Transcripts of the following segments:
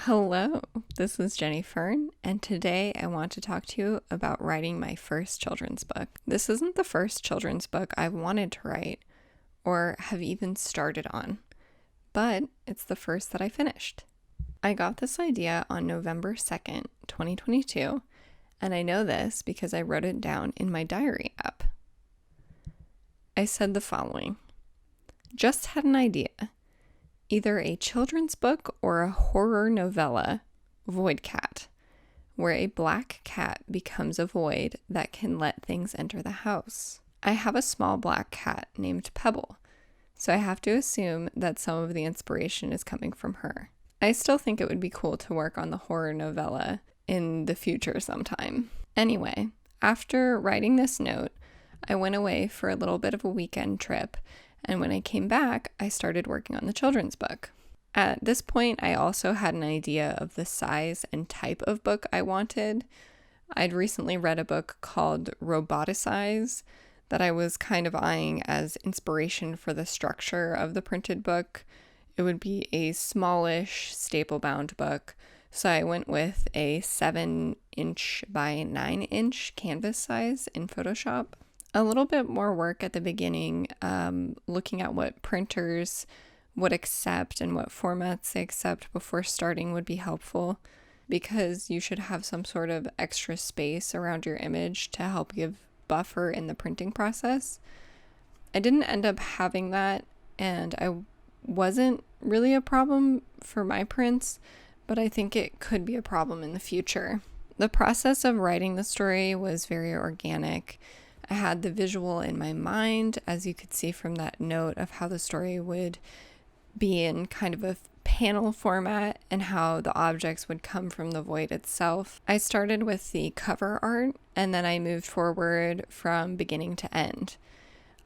Hello, this is Jenny Fern, and today I want to talk to you about writing my first children's book. This isn't the first children's book I've wanted to write or have even started on, but it's the first that I finished. I got this idea on November 2nd, 2022, and I know this because I wrote it down in my diary app. I said the following: just had an idea. Either a children's book or a horror novella, Void Cat, where a black cat becomes a void that can let things enter the house. I have a small black cat named Pebble, so I have to assume that some of the inspiration is coming from her. I still think it would be cool to work on the horror novella in the future sometime. Anyway, after writing this note, I went away for a little bit of a weekend trip, and when I came back, I started working on the children's book. At this point, I also had an idea of the size and type of book I wanted. I'd recently read a book called Roboticize that I was kind of eyeing as inspiration for the structure of the printed book. It would be a smallish, staple-bound book, so I went with a 7-inch by 9-inch canvas size in Photoshop. A little bit more work at the beginning, looking at what printers would accept and what formats they accept before starting would be helpful, because you should have some sort of extra space around your image to help give buffer in the printing process. I didn't end up having that, and I wasn't really a problem for my prints, but I think it could be a problem in the future. The process of writing the story was very organic. I had the visual in my mind, as you could see from that note of how the story would be in kind of a panel format and how the objects would come from the void itself. I started with the cover art, and then I moved forward from beginning to end.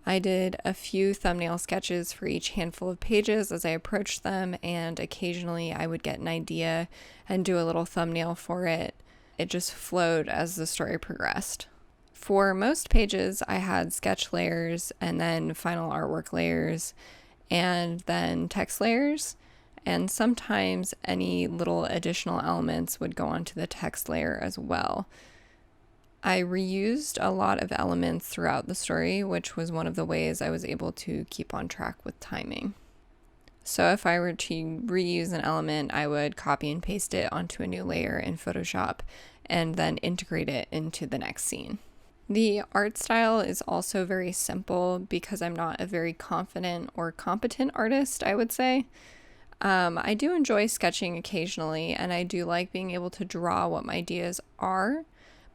I did a few thumbnail sketches for each handful of pages as I approached them, and occasionally I would get an idea and do a little thumbnail for it. It just flowed as the story progressed. For most pages, I had sketch layers and then final artwork layers and then text layers, and sometimes any little additional elements would go onto the text layer as well. I reused a lot of elements throughout the story, which was one of the ways I was able to keep on track with timing. So if I were to reuse an element, I would copy and paste it onto a new layer in Photoshop and then integrate it into the next scene. The art style is also very simple because I'm not a very confident or competent artist, I would say. I do enjoy sketching occasionally, and I do like being able to draw what my ideas are,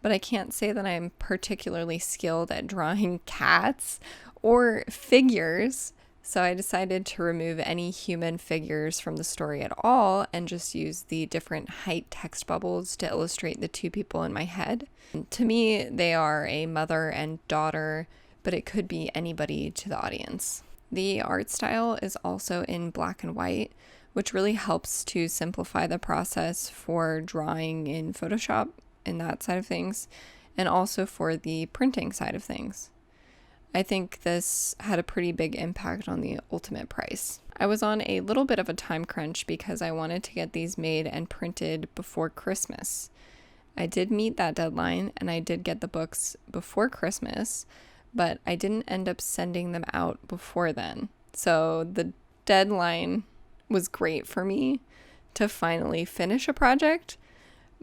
but I can't say that I'm particularly skilled at drawing cats or figures, so I decided to remove any human figures from the story at all and just use the different height text bubbles to illustrate the two people in my head. To me, they are a mother and daughter, but it could be anybody to the audience. The art style is also in black and white, which really helps to simplify the process for drawing in Photoshop and that side of things, and also for the printing side of things. I think this had a pretty big impact on the ultimate price. I was on a little bit of a time crunch because I wanted to get these made and printed before Christmas. I did meet that deadline, and I did get the books before Christmas, but I didn't end up sending them out before then. So the deadline was great for me to finally finish a project,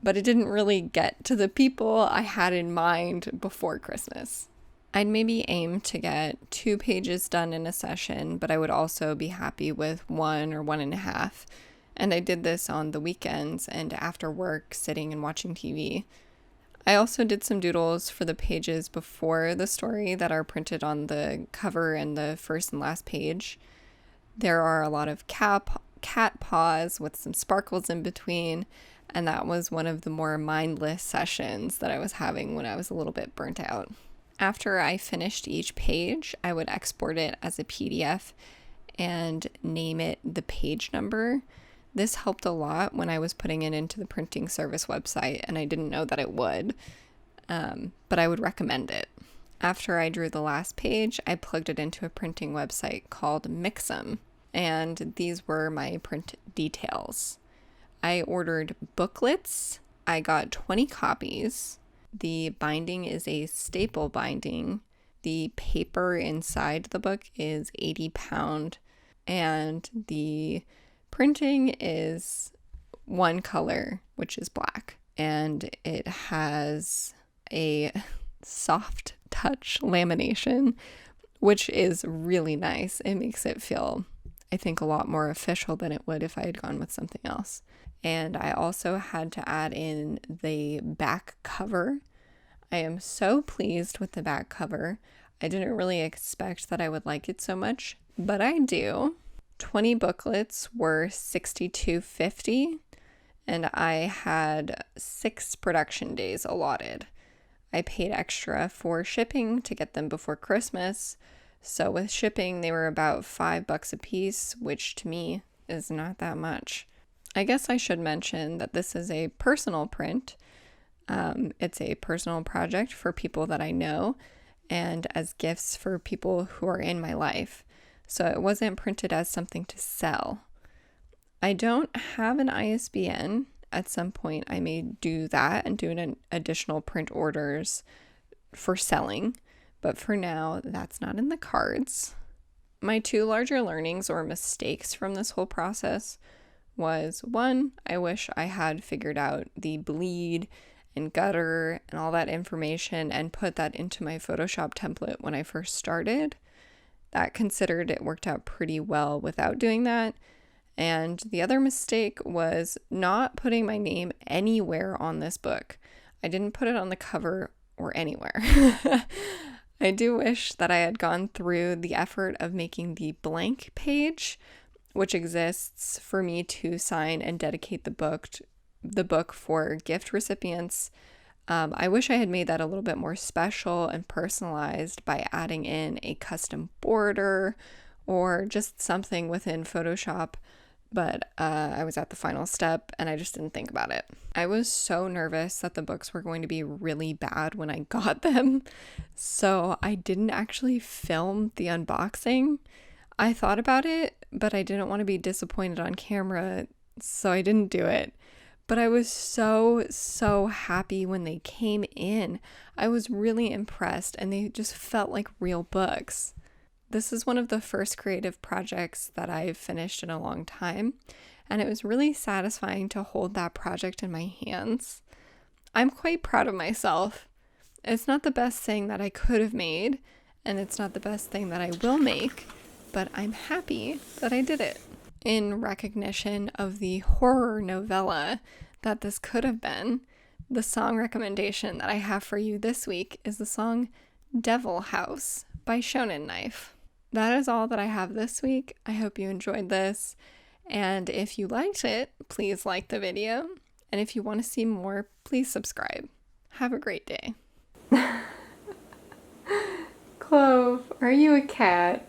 but it didn't really get to the people I had in mind before Christmas. I'd maybe aim to get 2 pages done in a session, but I would also be happy with 1 or 1.5. And I did this on the weekends and after work, sitting and watching TV. I also did some doodles for the pages before the story that are printed on the cover and the first and last page. There are a lot of cat paws with some sparkles in between, and that was one of the more mindless sessions that I was having when I was a little bit burnt out. After I finished each page, I would export it as a PDF and name it the page number. This helped a lot when I was putting it into the printing service website, and I didn't know that it would, but I would recommend it. After I drew the last page, I plugged it into a printing website called Mixam, and these were my print details. I ordered booklets. I got 20 copies. The binding is a staple binding. The paper inside the book is 80 pound, and the printing is one color, which is black. And it has a soft touch lamination, which is really nice. It makes it feel, I think, a lot more official than it would if I had gone with something else. And I also had to add in the back cover. I am so pleased with the back cover. I didn't really expect that I would like it so much, but I do. 20 booklets were $62.50, and I had 6 production days allotted. I paid extra for shipping to get them before Christmas, so with shipping they were about $5 a piece, which to me is not that much. I guess I should mention that this is a personal print. It's a personal project for people that I know and as gifts for people who are in my life. So it wasn't printed as something to sell. I don't have an ISBN. At some point I may do that and do an additional print orders for selling, but for now that's not in the cards. My 2 larger learnings or mistakes from this whole process was, 1, I wish I had figured out the bleed and gutter and all that information and put that into my Photoshop template when I first started. That considered, it worked out pretty well without doing that. And the other mistake was not putting my name anywhere on this book. I didn't put it on the cover or anywhere. I do wish that I had gone through the effort of making the blank page, which exists for me to sign and dedicate the book for gift recipients. I wish I had made that a little bit more special and personalized by adding in a custom border or just something within Photoshop, but I was at the final step and I just didn't think about it. I was so nervous that the books were going to be really bad when I got them, so I didn't actually film the unboxing. I thought about it, but I didn't want to be disappointed on camera, so I didn't do it. But I was so happy when they came in. I was really impressed, and they just felt like real books. This is one of the first creative projects that I've finished in a long time, and it was really satisfying to hold that project in my hands. I'm quite proud of myself. It's not the best thing that I could have made, and it's not the best thing that I will make, but I'm happy that I did it. In recognition of the horror novella that this could have been, the song recommendation that I have for you this week is the song Devil House by Shonen Knife. That is all that I have this week. I hope you enjoyed this, and if you liked it, please like the video, and if you want to see more, please subscribe. Have a great day. Clove, are you a cat?